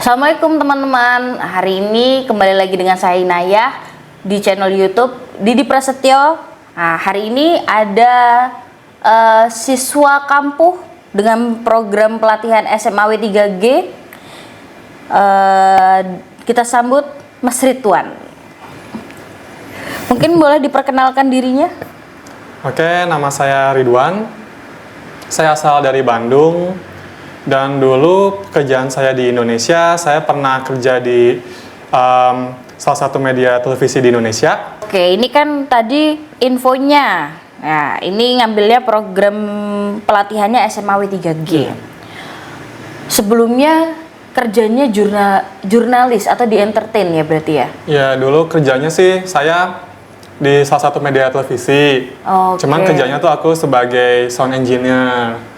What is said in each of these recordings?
Assalamualaikum teman-teman. Hari ini kembali lagi dengan saya Inayah di channel YouTube Didi Prasetyo. Nah, hari ini ada siswa kampuh dengan program pelatihan SMAW 3G. Kita sambut Mas Ridwan. Mungkin boleh diperkenalkan dirinya? Oke, nama saya Ridwan. Saya asal dari Bandung. Dan dulu pekerjaan saya di Indonesia, saya pernah kerja di salah satu media televisi di Indonesia. Oke, ini kan tadi infonya. Nah, ini ngambilnya program pelatihannya SMAW 3G. Sebelumnya kerjanya jurnalis atau di entertain ya berarti ya? Ya, dulu kerjanya sih saya di salah satu media televisi. Cuman kerjanya tuh aku sebagai sound engineer.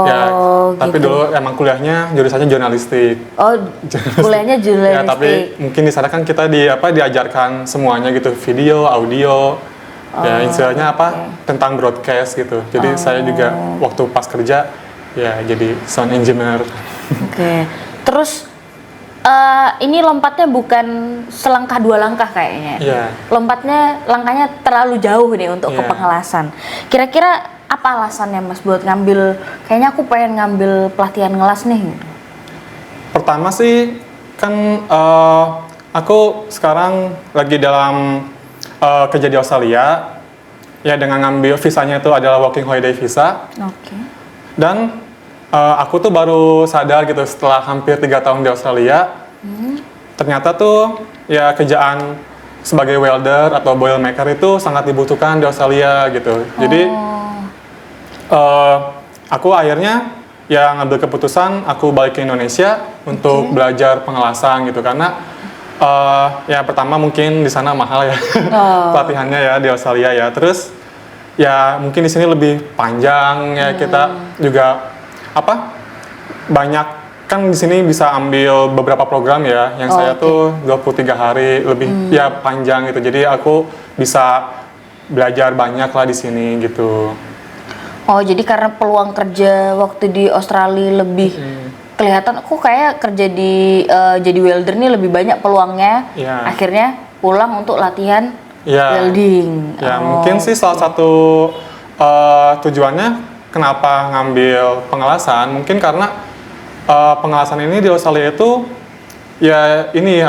Ya, tapi gitu. dulu emang kuliahnya jurusannya jurnalistik. Kuliahnya jurnalistik. Ya, tapi mungkin di sana kan kita diajarkan semuanya gitu, video, audio. Ya, istilahnya tentang broadcast gitu. Jadi saya juga waktu pas kerja ya jadi sound engineer. Oke. Terus ini lompatnya bukan selangkah dua langkah kayaknya. Iya. Langkahnya terlalu jauh nih untuk ke pengelasan. Kira-kira apa alasannya Mas buat ngambil, kayaknya aku pengen ngambil pelatihan ngelas nih? Pertama sih kan aku sekarang lagi dalam kerja di Australia ya, dengan ngambil visanya itu adalah working holiday visa. Dan aku tuh baru sadar gitu setelah hampir 3 tahun di Australia, ternyata tuh ya kerjaan sebagai welder atau boilermaker itu sangat dibutuhkan di Australia gitu. Jadi aku akhirnya ya ngambil keputusan aku balik ke Indonesia untuk belajar pengelasan gitu, karena ya pertama mungkin di sana mahal ya pelatihannya ya di Australia ya. Terus ya mungkin di sini lebih panjang ya, kita juga banyak kan di sini bisa ambil beberapa program ya, yang saya tuh 23 hari lebih ya panjang gitu. Jadi aku bisa belajar banyak lah di sini gitu. Oh, jadi karena peluang kerja waktu di Australia lebih kelihatan, aku kayak kerja di jadi welder nih lebih banyak peluangnya. Akhirnya pulang untuk latihan welding. Ya, mungkin sih salah satu tujuannya kenapa ngambil pengelasan, mungkin karena pengelasan ini di Australia itu ya ini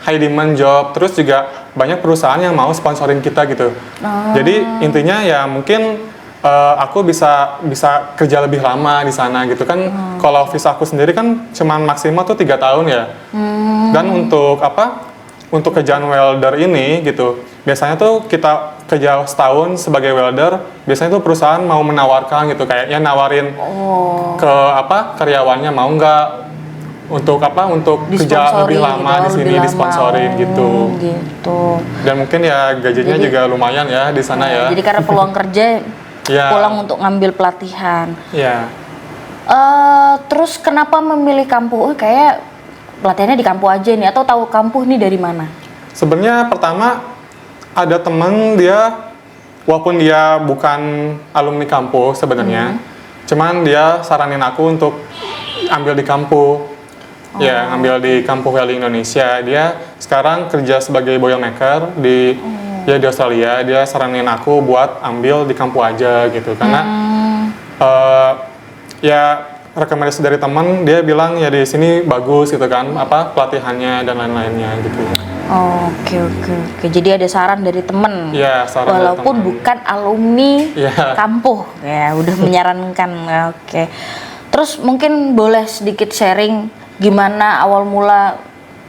high demand job, terus juga banyak perusahaan yang mau sponsorin kita gitu. Jadi intinya ya mungkin aku bisa kerja lebih lama di sana gitu kan. Kalau visa aku sendiri kan cuman maksimal tuh 3 tahun ya. Dan untuk kerjaan welder ini gitu, biasanya tuh kita kerja setahun sebagai welder, biasanya tuh perusahaan mau menawarkan gitu, kayak ya nawarin ke karyawannya mau nggak untuk kerja lebih lama di sini, disponsorin gitu. Dan mungkin ya gajinya juga lumayan ya di sana ya. Jadi karena peluang kerja pulang untuk ngambil pelatihan. Terus kenapa memilih kampuh? Kayak pelatihannya di kampuh aja nih, atau tahu kampuh nih dari mana? Sebenarnya pertama ada temen, dia walaupun dia bukan alumni kampuh sebenarnya, cuman dia saranin aku untuk ambil di kampuh. Ya, ambil di Kampuh Welding Indonesia. Dia sekarang kerja sebagai boilermaker di Australia. Dia saranin aku buat ambil di kampuh aja gitu, karena ya rekomendasi dari teman, dia bilang ya di sini bagus gitu kan, pelatihannya dan lain-lainnya gitu. Oke. Jadi ada saran dari temen. Iya, saran walaupun dari temen. Bukan alumni kampuh, ya udah menyarankan. Oke. Terus mungkin boleh sedikit sharing gimana awal mula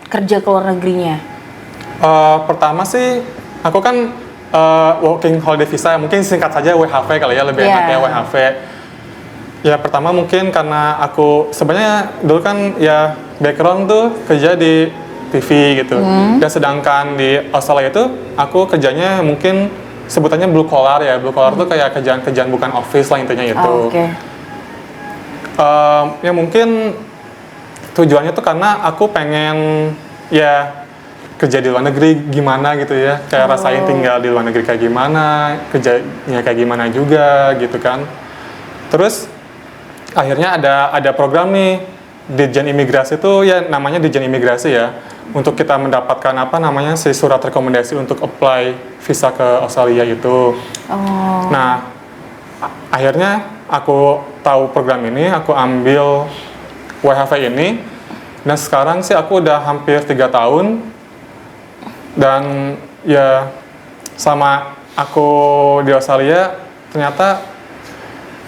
kerja ke luar negerinya? Pertama sih aku kan working holiday visa, mungkin singkat saja WHV kali ya, lebih enaknya WHV. Ya pertama mungkin karena aku sebenarnya dulu kan ya background tuh kerja di TV gitu. Dan sedangkan di Australia itu aku kerjanya mungkin sebutannya blue collar ya. Blue collar tuh kayak kerjaan bukan office lah intinya itu. Ya mungkin tujuannya tuh karena aku pengen ya kerja di luar negeri gimana gitu ya, kayak rasain tinggal di luar negeri kayak gimana, kerjanya kayak gimana juga gitu kan. Terus akhirnya ada program nih Ditjen Imigrasi itu ya namanya Ditjen Imigrasi ya, untuk kita mendapatkan apa namanya si surat rekomendasi untuk apply visa ke Australia itu. Nah, akhirnya aku tahu program ini, aku ambil WHV ini, dan sekarang sih aku udah hampir 3 tahun, dan ya sama aku di Australia ternyata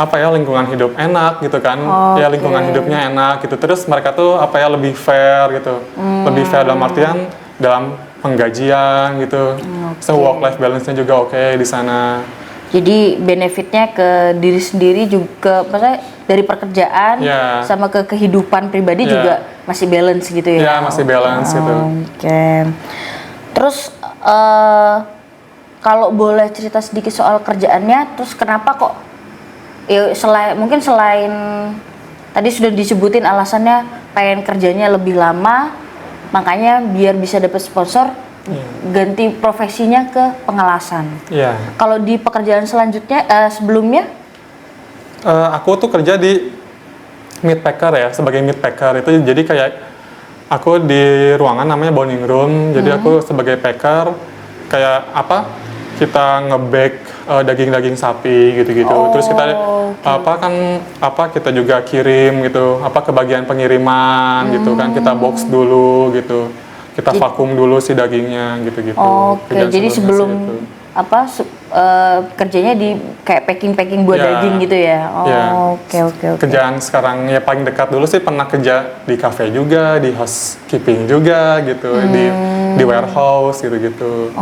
apa ya, lingkungan hidup enak gitu kan, ya lingkungan hidupnya enak gitu, terus mereka tuh apa ya, lebih fair gitu, lebih fair dalam artian dalam penggajian gitu, so work life balance-nya juga oke di sana. Jadi benefitnya ke diri sendiri juga, maksudnya dari pekerjaan sama ke kehidupan pribadi juga masih balance gitu ya? Ya masih balance gitu. Terus kalau boleh cerita sedikit soal kerjaannya, terus kenapa kok ya mungkin selain tadi sudah disebutin alasannya pengen kerjanya lebih lama, makanya biar bisa dapat sponsor, ganti profesinya ke pengelasan. Kalau di pekerjaan selanjutnya sebelumnya? Aku tuh kerja di meat packer ya, sebagai meat packer itu, jadi kayak aku di ruangan namanya boning room, jadi aku sebagai packer kayak apa, kita nge-bake daging-daging sapi gitu-gitu. Terus kita kita juga kirim gitu, ke bagian pengiriman gitu kan, kita box dulu gitu. Kita vakum dulu si dagingnya gitu-gitu. Jadi sebelum kerjanya di kayak packing buat daging gitu ya. Kerjaan sekarang ya paling dekat dulu sih pernah kerja di cafe juga, di housekeeping juga gitu, di warehouse gitu-gitu.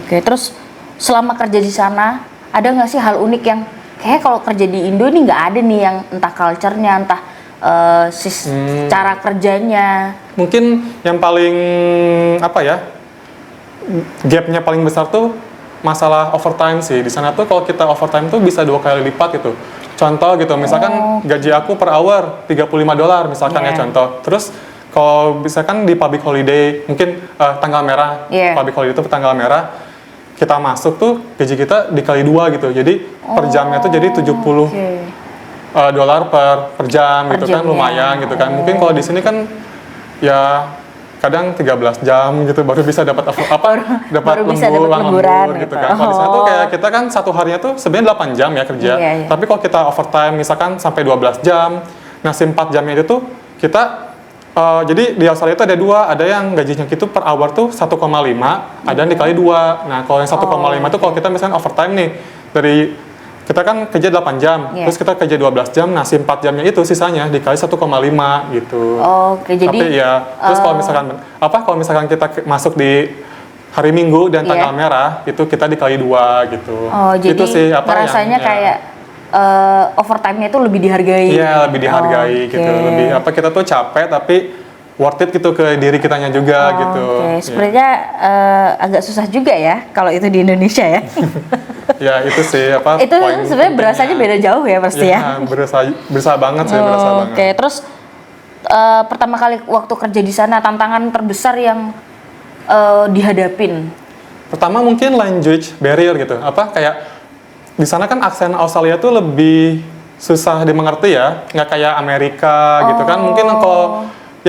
Terus selama kerja di sana, ada nggak sih hal unik yang kayak kalau kerja di Indo ini nggak ada nih, yang entah culture-nya, entah cara kerjanya? Mungkin yang paling gap-nya paling besar tuh masalah overtime sih. Di sana tuh kalau kita overtime tuh bisa 2 kali lipat gitu. Contoh gitu, misalkan gaji aku per hour $35 misalkan ya contoh. Terus kalau misalkan di public holiday, mungkin tanggal merah, public holiday itu tanggal merah, kita masuk tuh gaji kita dikali 2 gitu, jadi per jamnya tuh jadi $70 per jam gitu kan, lumayan gitu kan. Mungkin kalau di sini kan ya kadang 13 jam gitu baru bisa dapat lembur gitu kan. Kalau di sana tuh kayak kita kan satu harinya tuh sebenarnya 8 jam ya kerja, tapi kalau kita overtime misalkan sampai 12 jam, nah 4 jamnya itu tuh kita jadi di Australia itu ada 2, ada yang gajinya gitu per hour tuh 1,5, ada yang dikali 2. Nah kalau yang 1,5 itu kalau kita misalnya overtime nih, dari kita kan kerja 8 jam, terus kita kerja 12 jam, nah 4 jamnya itu sisanya dikali 1,5 gitu. Jadi tapi ya, terus kalau misalkan kita masuk di hari Minggu dan tanggal merah, itu kita dikali 2 gitu. Jadi itu sih rasanya kayak overtime-nya itu lebih dihargai. Iya, lebih dihargai gitu. Lebih kita tuh capek tapi worth it gitu ke diri kitanya juga gitu. Sebenarnya agak susah juga ya kalau itu di Indonesia ya. Ya itu sih itu sebenarnya berasanya beda jauh ya pasti ya. Berasa banget sih, berasa banget. Terus pertama kali waktu kerja di sana, tantangan terbesar yang dihadapin? Pertama mungkin language barrier gitu. Kayak di sana kan aksen Australia tuh lebih susah dimengerti ya, nggak kayak Amerika gitu kan. Mungkin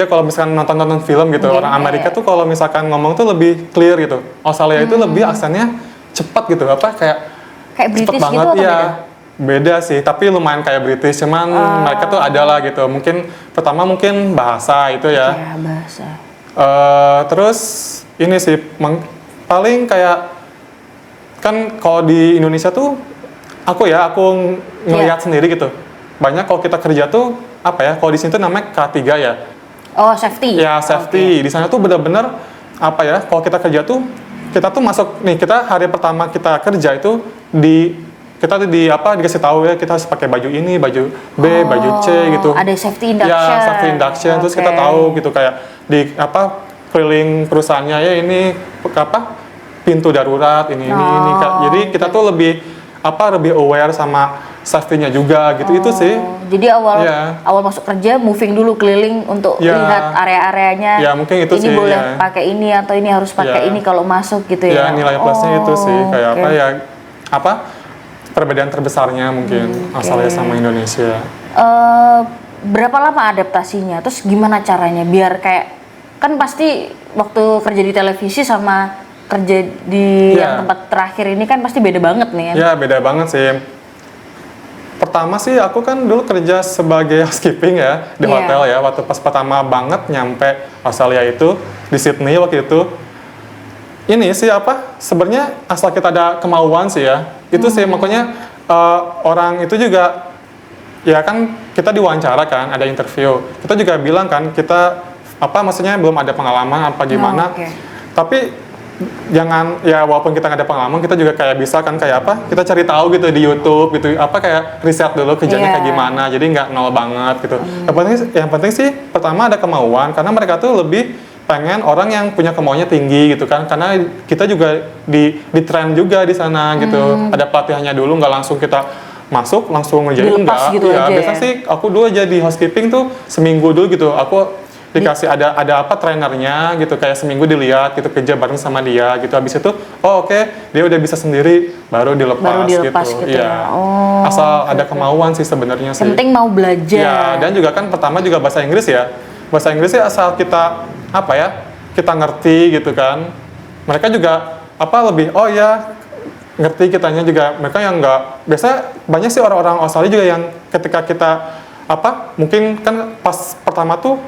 kalau misalkan nonton film gitu, orang Amerika tuh kalau misalkan ngomong tuh lebih clear gitu. Australia itu lebih aksennya cepat gitu, kayak British cepet banget gitu ya. Beda sih, tapi lumayan kayak British, cuman mereka tuh ada lah gitu. Mungkin pertama mungkin bahasa itu ya. Bahasa. Terus ini sih paling kayak kan kalau di Indonesia tuh aku ngelihat sendiri gitu. Banyak kalau kita kerja tuh kalau di sini tuh namanya K3 ya. Safety. Ya, safety. Di sana tuh benar-benar kalau kita kerja tuh kita tuh masuk nih, kita hari pertama kita kerja itu dikasih tahu ya, kita harus pakai baju ini, baju B, baju C gitu. Ada safety induction. Ya, safety induction. Terus kita tahu gitu kayak di keliling perusahaannya ya, ini pintu darurat ini. Jadi kita tuh lebih aware sama safety-nya juga gitu. Itu sih. Jadi awal masuk kerja moving dulu keliling untuk lihat area-areanya. Ya, mungkin itu ini sih. Ini boleh pakai ini atau ini harus pakai ini kalau masuk gitu ya. Ya, nilai plusnya itu sih kayak perbedaan terbesarnya mungkin Australia sama Indonesia. berapa lama adaptasinya? Terus gimana caranya biar kayak, kan pasti waktu kerja di televisi sama kerja di yang tempat terakhir ini kan pasti beda banget nih kan? Ya beda banget sih. Pertama sih aku kan dulu kerja sebagai housekeeping ya di hotel ya, waktu pas pertama banget nyampe Australia itu di Sydney waktu itu. Ini sih sebenarnya asal kita ada kemauan sih ya, itu sih makanya orang itu juga ya kan kita diwawancara kan, ada interview, kita juga bilang kan kita maksudnya belum ada pengalaman apa gimana, tapi jangan ya walaupun kita nggak ada pengalaman kita juga kayak bisa kan kayak kita cari tahu gitu di YouTube gitu kayak riset dulu kerjanya kayak gimana, jadi nggak nol banget gitu. Yang penting sih pertama ada kemauan, karena mereka tuh lebih pengen orang yang punya kemauannya tinggi gitu kan, karena kita juga di train juga di sana gitu, ada pelatihannya dulu, nggak langsung kita masuk langsung ngerjain enggak gitu ya. Biasanya sih aku dulu jadi housekeeping tuh seminggu dulu gitu, aku dikasih ada trainernya gitu, kayak seminggu dilihat gitu kerja bareng sama dia gitu, habis itu dia udah bisa sendiri baru dilepas gitu ya. Asal ada kemauan sih sebenarnya sih, penting mau belajar ya. Dan juga kan pertama juga bahasa Inggris ya, bahasa Inggrisnya asal kita kita ngerti gitu kan, mereka juga lebih ngerti kitanya juga, mereka yang nggak biasa. Banyak sih orang-orang Australia juga yang ketika kita mungkin kan pas pertama tuh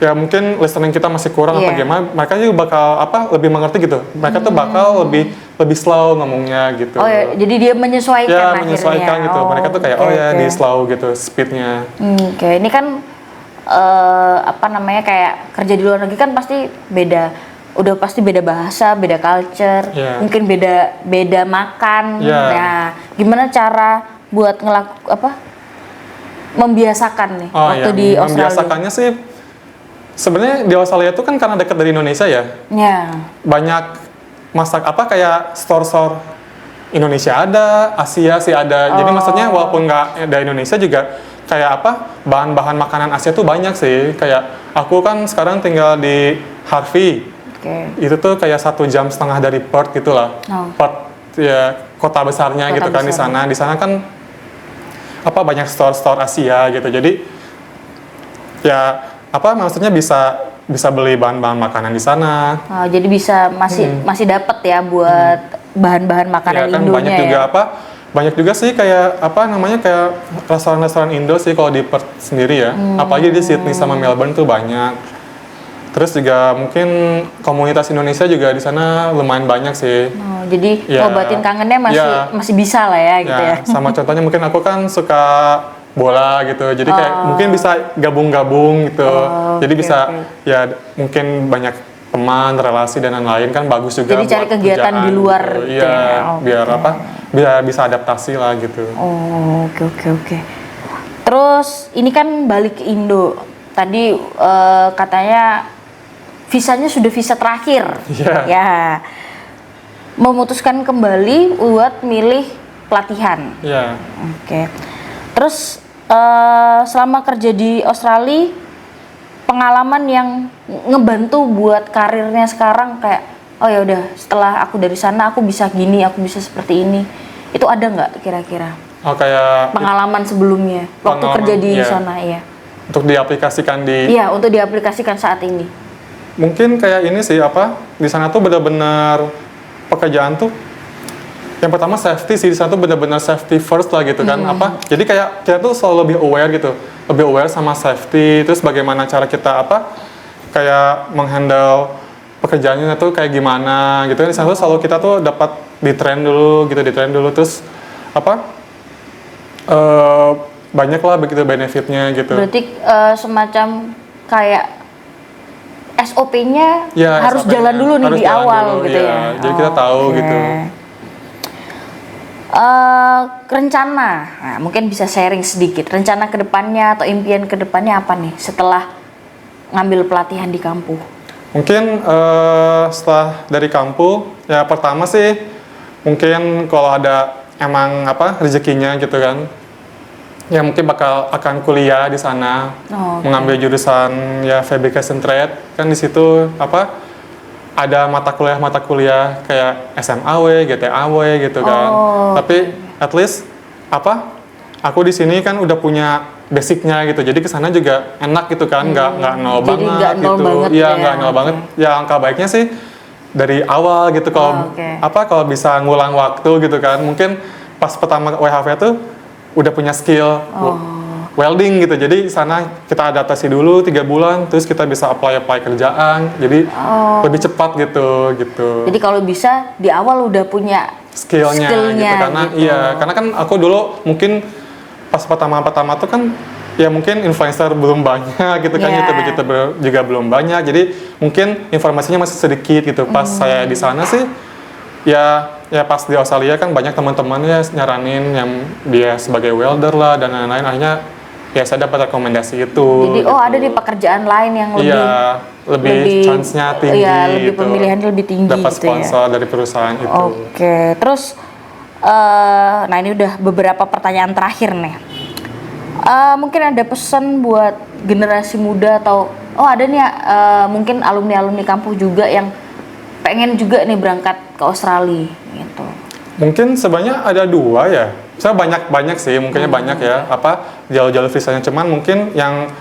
ya mungkin listening kita masih kurang apa gimana, mereka juga bakal lebih mengerti gitu, mereka tuh bakal lebih slow ngomongnya gitu. Jadi dia menyesuaikan ya menyesuaikan gitu, mereka tuh kayak di slow gitu speednya. Ini kan kayak kerja di luar negeri kan pasti beda, udah pasti beda bahasa, beda culture, mungkin beda makan. Nah, gimana cara buat membiasakan nih waktu di Australia? Membiasakannya sih sebenarnya di Australia itu kan karena dekat dari Indonesia ya. Banyak masak kayak store Indonesia ada, Asia sih ada. Jadi maksudnya walaupun nggak dari Indonesia juga kayak bahan-bahan makanan Asia tuh banyak sih. Kayak aku kan sekarang tinggal di Harvey. Itu tuh kayak 1,5 jam dari Perth gitulah. Perth ya kota besarnya gitu kan di sana. Di sana kan banyak store Asia gitu. Jadi ya maksudnya bisa beli bahan-bahan makanan di sana. Jadi bisa masih dapat ya buat bahan-bahan makanan kan Indonya. Banyak juga sih kayak kayak restoran-restoran Indo sih kalau di Perth sendiri ya. Apalagi di Sydney sama Melbourne tuh banyak. Terus juga mungkin komunitas Indonesia juga di sana lumayan banyak sih. Jadi ngobatin kangennya masih bisa lah ya gitu ya. Sama contohnya mungkin aku kan suka bola gitu, jadi kayak mungkin bisa gabung-gabung gitu, jadi bisa ya mungkin banyak teman, relasi dan lain-lain kan bagus juga. Jadi cari kegiatan di luar gitu. Iya, biar bisa adaptasi lah gitu. Oke. Terus ini kan balik ke Indo, tadi katanya visanya sudah visa terakhir, ya memutuskan kembali buat milih pelatihan. Oke. Terus selama kerja di Australia, pengalaman yang ngebantu buat karirnya sekarang kayak ya udah setelah aku dari sana aku bisa gini, aku bisa seperti ini, itu ada nggak kira-kira? Kayak pengalaman sebelumnya waktu kerja di sana ya. Untuk diaplikasikan untuk diaplikasikan saat ini. Mungkin kayak ini sih di sana tuh benar-benar pekerjaan tuh. Yang pertama safety sih, di sana tuh benar-benar safety first lah gitu kan. Jadi kayak kita tuh selalu lebih aware gitu, lebih aware sama safety, terus bagaimana cara kita kayak menghandle pekerjaannya tuh kayak gimana gitu kan. Di sana tuh selalu kita tuh dapat di train dulu terus banyak lah begitu benefitnya gitu. Berarti semacam kayak SOP-nya harus jalan dulu nih di awal gitu ya. Jadi kita tahu gitu. Rencana, mungkin bisa sharing sedikit rencana kedepannya atau impian kedepannya apa nih setelah ngambil pelatihan di kampus? Mungkin setelah dari kampus ya pertama sih mungkin kalau ada emang rezekinya gitu kan, ya mungkin akan kuliah di sana, mengambil jurusan ya fabrication trade kan. Di situ ada mata kuliah kayak SMAW, GTAW gitu kan. Tapi at least aku di sini kan udah punya basicnya gitu. Jadi kesana juga enak gitu kan, nggak nol Jadi banget nggak nol gitu. banget Iya ya, nggak nol oke. banget. Ya angka baiknya sih dari awal gitu. Kalau oke. kalau bisa ngulang waktu gitu kan, mungkin pas pertama WHV tuh udah punya skill welding gitu. Jadi sana kita adaptasi dulu 3 bulan, terus kita bisa apply kerjaan. Jadi lebih cepat gitu. Jadi kalau bisa di awal udah punya skillnya gitu karena gitu. karena kan aku dulu mungkin pas pertama tuh kan ya mungkin influencer belum banyak gitu kan, Yeah. YouTuber juga belum banyak, jadi mungkin informasinya masih sedikit gitu. Pas saya di sana sih ya pas di Australia kan banyak teman-temannya nyaranin yang dia sebagai welder lah dan lain-lain, akhirnya ya saya dapat rekomendasi itu. Jadi gitu. ada di pekerjaan lain yang lebih chance-nya tinggi, iya, lebih gitu. pemilihannya lebih tinggi Dapat gitu ya. sponsor dari perusahaan itu. Oke, terus nah ini udah beberapa pertanyaan terakhir nih. Mungkin ada pesan buat generasi muda atau ada nih mungkin alumni kampus juga yang pengen juga nih berangkat ke Australia gitu. Mungkin sebanyak ada 2 ya. Saya banyak sih, mungkinnya banyak ya. Jalur-jalur visanya, cuman mungkin yang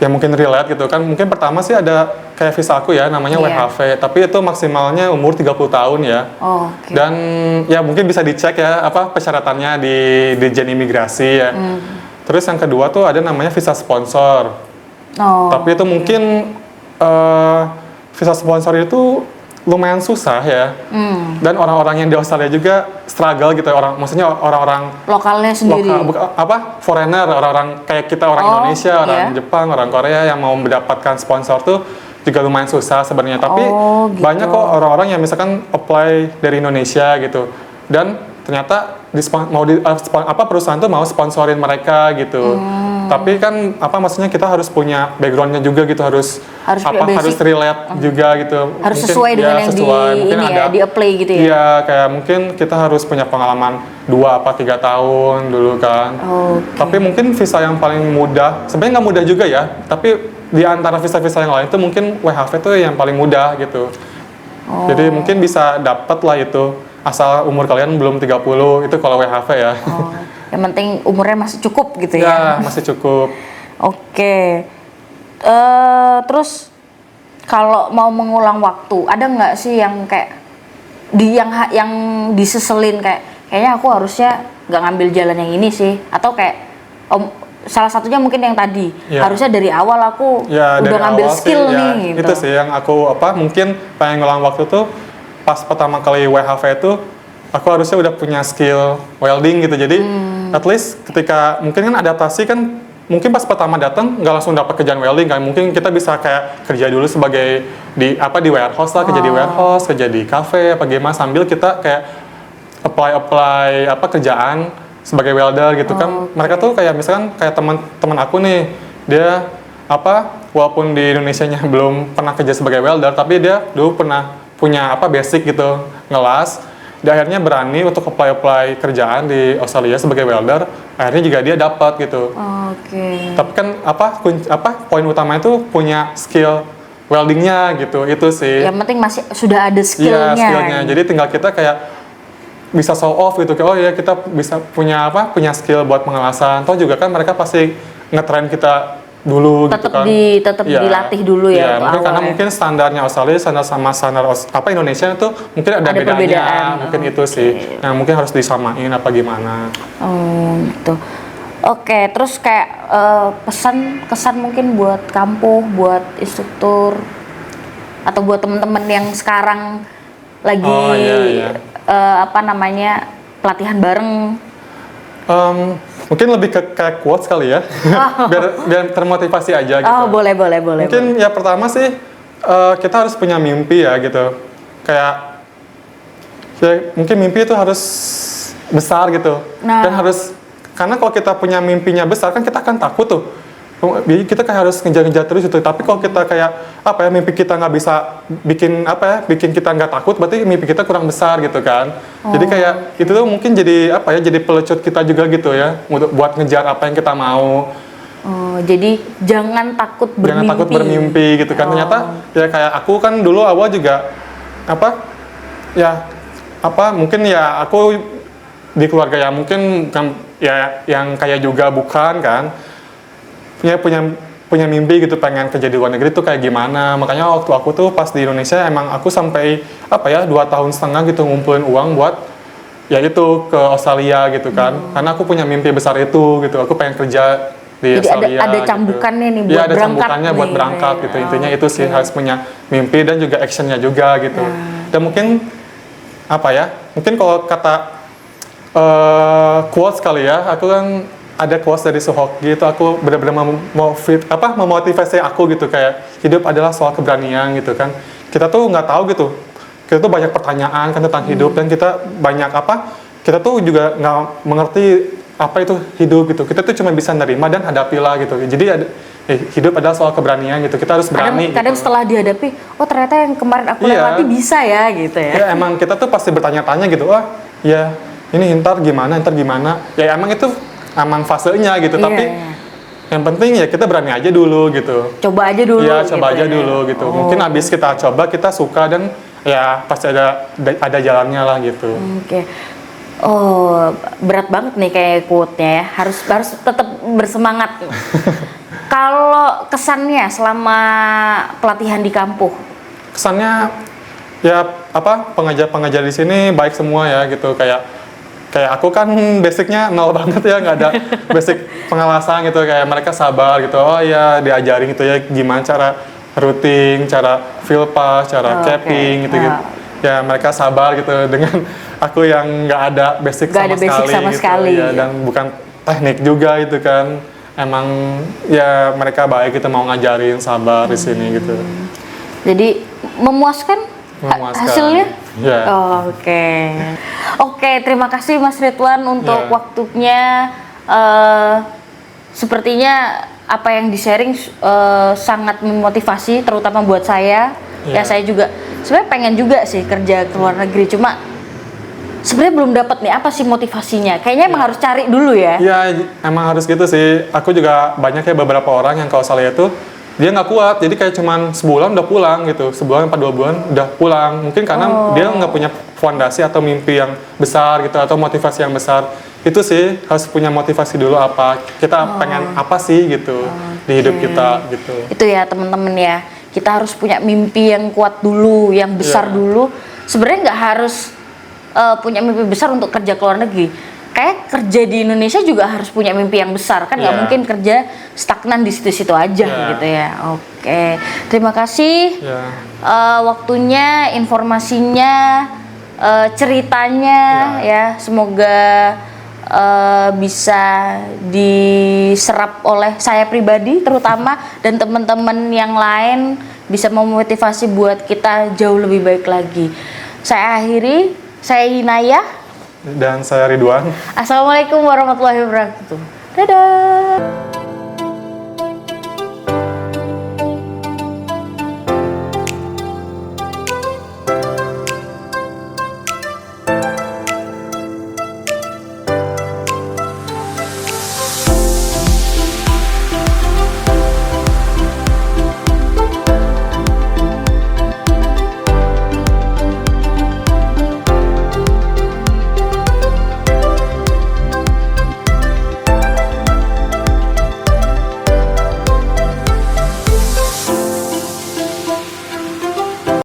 mungkin relate gitu kan. Mungkin pertama sih ada kayak visa aku ya, namanya WHV. Tapi itu maksimalnya umur 30 tahun ya. Okay. Dan ya mungkin bisa dicek ya persyaratannya di Dirjen Imigrasi ya. Terus yang kedua tuh ada namanya visa sponsor. Tapi itu mungkin visa sponsor itu lumayan susah ya. Dan orang-orang yang di Australia juga struggle gitu, maksudnya orang-orang lokalnya sendiri. Foreigner, orang-orang kayak kita, orang Indonesia, orang Jepang, orang Korea yang mau mendapatkan sponsor tuh juga lumayan susah sebenarnya. Tapi gitu. banyak kok orang-orang yang misalkan apply dari Indonesia gitu. Dan ternyata perusahaan tuh mau sponsorin mereka gitu. Tapi kan maksudnya kita harus punya backgroundnya juga gitu, harus relate juga gitu. Harus mungkin, sesuai dengan yang mungkin di apply gitu ya. Iya, kayak mungkin kita harus punya pengalaman 2-3 tahun dulu kan. Tapi mungkin visa yang paling mudah, sebenarnya nggak mudah juga ya, tapi di antara visa-visa yang lain itu mungkin WHV tuh yang paling mudah gitu. Jadi mungkin bisa dapat lah itu, asal umur kalian belum 30, itu kalau WHV ya. Yang penting umurnya masih cukup gitu ya. Ya, masih cukup. Oke. Terus kalau mau mengulang waktu, ada nggak sih yang kayak yang diseselin kayaknya aku harusnya nggak ngambil jalan yang ini sih, atau kayak salah satunya mungkin yang tadi harusnya dari awal aku udah ngambil skill nih. Gitu. Itu sih yang aku mungkin pengen ngulang waktu tuh pas pertama kali WHV itu aku harusnya udah punya skill welding gitu. Jadi at least ketika mungkin kan adaptasi kan, mungkin pas pertama datang nggak langsung dapat kerjaan welding kan, mungkin kita bisa kayak kerja dulu sebagai di warehouse lah, kerja di warehouse, kerja di cafe gimana, sambil kita kayak apply kerjaan sebagai welder gitu kan. Mereka tuh kayak misalkan kayak teman aku nih, dia walaupun di Indonesianya belum pernah kerja sebagai welder, tapi dia dulu pernah punya basic gitu, ngelas. Dia akhirnya berani untuk apply kerjaan di Australia sebagai welder, akhirnya juga dia dapat gitu. Tapi kan poin utamanya itu punya skill weldingnya gitu, itu sih. Yang penting masih sudah ada skillnya. Iya, skillnya. Jadi tinggal kita kayak bisa show off gitu, kayak kita bisa punya skill buat pengelasan. Toh juga kan mereka pasti ngetrain kita dulu gitu kan. Tetap dilatih dulu ya. Iya, mungkin karena mungkin standarnya Australia sama standar Indonesia itu mungkin ada bedanya. Perbedaan. Mungkin itu sih. Yang mungkin harus disamain gimana. Gitu. Oke, terus kayak kesan mungkin buat kampus, buat instruktur, atau buat teman-teman yang sekarang lagi pelatihan bareng. Mungkin lebih ke kayak quotes kali ya, biar termotivasi aja gitu. Boleh. Mungkin ya pertama sih kita harus punya mimpi ya gitu. Kayak mungkin mimpi itu harus besar gitu. Dan karena kalau kita punya mimpinya besar kan kita akan takut tuh. Kita kayak harus ngejar-ngejar terus itu. Tapi kalau kita kayak mimpi kita nggak bisa bikin kita nggak takut, berarti mimpi kita kurang besar gitu kan. Jadi kayak itu tuh mungkin jadi jadi pelecut kita juga gitu ya, buat ngejar apa yang kita mau. Jadi jangan takut bermimpi. Jangan takut bermimpi gitu kan. Ternyata ya kayak aku kan dulu awal juga mungkin ya aku di keluarga ya mungkin ya yang kaya juga bukan kan, punya mimpi gitu pengen kerja di luar negeri tuh kayak gimana. Makanya waktu aku tuh pas di Indonesia emang aku sampai 2,5 tahun gitu ngumpulin uang buat ya itu ke Australia gitu kan. Karena aku punya mimpi besar itu gitu, aku pengen kerja di Jadi Australia ada gitu. cambukannya nih buat Iya, ada berangkat cambukannya buat nih. berangkat gitu. Intinya itu sih, Oke. harus punya mimpi dan juga actionnya juga gitu. Dan mungkin mungkin kalau kata quotes kali ya, aku kan ada quotes dari Suhoki itu, aku benar-benar memotivasi aku gitu, kayak hidup adalah soal keberanian gitu kan. Kita tuh nggak tahu gitu, kita tuh banyak pertanyaan kan tentang hidup, dan kita banyak kita tuh juga nggak mengerti apa itu hidup gitu. Kita tuh cuma bisa nerima dan hadapilah gitu. Jadi hidup adalah soal keberanian gitu, kita harus berani. Kadang gitu. setelah dihadapi, oh ternyata yang kemarin aku lewati bisa ya gitu ya. Ya emang kita tuh pasti bertanya-tanya gitu, ya ini ntar gimana, ya emang itu emang fasenya gitu, tapi yang penting ya kita berani aja dulu gitu. Coba aja dulu. Iya, coba gitu aja dulu gitu. Mungkin habis kita coba, kita suka, dan ya pasti ada jalannya lah gitu. Oke. Oh, berat banget nih kayak quote-nya ya. Harus tetap bersemangat. Kalau kesannya selama pelatihan di kampus? Kesannya ya pengajar-pengajar di sini baik semua ya gitu, kayak aku kan basicnya nol banget ya, nggak ada basic pengawasan gitu, kayak mereka sabar gitu, oh ya diajarin gitu ya gimana cara routing, cara fill pass, cara capping gitu. Ya mereka sabar gitu dengan aku yang nggak ada basic sama sekali gitu, ya, dan bukan teknik juga gitu kan. Emang ya mereka baik gitu, mau ngajarin, sabar di sini gitu. Jadi memuaskan hasilnya? Ya. Oke, terima kasih Mas Ridwan untuk waktunya. Sepertinya apa yang di-sharing sangat memotivasi, terutama buat saya. Ya saya juga sebenarnya pengen juga sih kerja ke luar negeri, cuma sebenarnya belum dapat nih apa sih motivasinya. Kayaknya emang harus cari dulu ya. Iya, emang harus gitu sih. Aku juga banyak ya beberapa orang yang kalau Australia itu dia nggak kuat, jadi kayak cuman sebulan udah pulang gitu, sebulan 2 bulan udah pulang. Mungkin karena dia nggak punya fondasi atau mimpi yang besar gitu, atau motivasi yang besar. Itu sih, harus punya motivasi dulu apa kita pengen apa sih gitu di hidup kita gitu. Itu ya teman-teman ya, kita harus punya mimpi yang kuat dulu, yang besar dulu. Sebenarnya nggak harus punya mimpi besar untuk kerja ke luar negeri. Kayak kerja di Indonesia juga harus punya mimpi yang besar kan, nggak mungkin kerja stagnan di situ-situ aja gitu ya. Oke, terima kasih waktunya, informasinya, ceritanya ya. Semoga bisa diserap oleh saya pribadi terutama dan teman-teman yang lain, bisa memotivasi buat kita jauh lebih baik lagi. Saya akhiri, saya Hinayah. Dan saya Ridwan. Assalamualaikum warahmatullahi wabarakatuh. Dadah.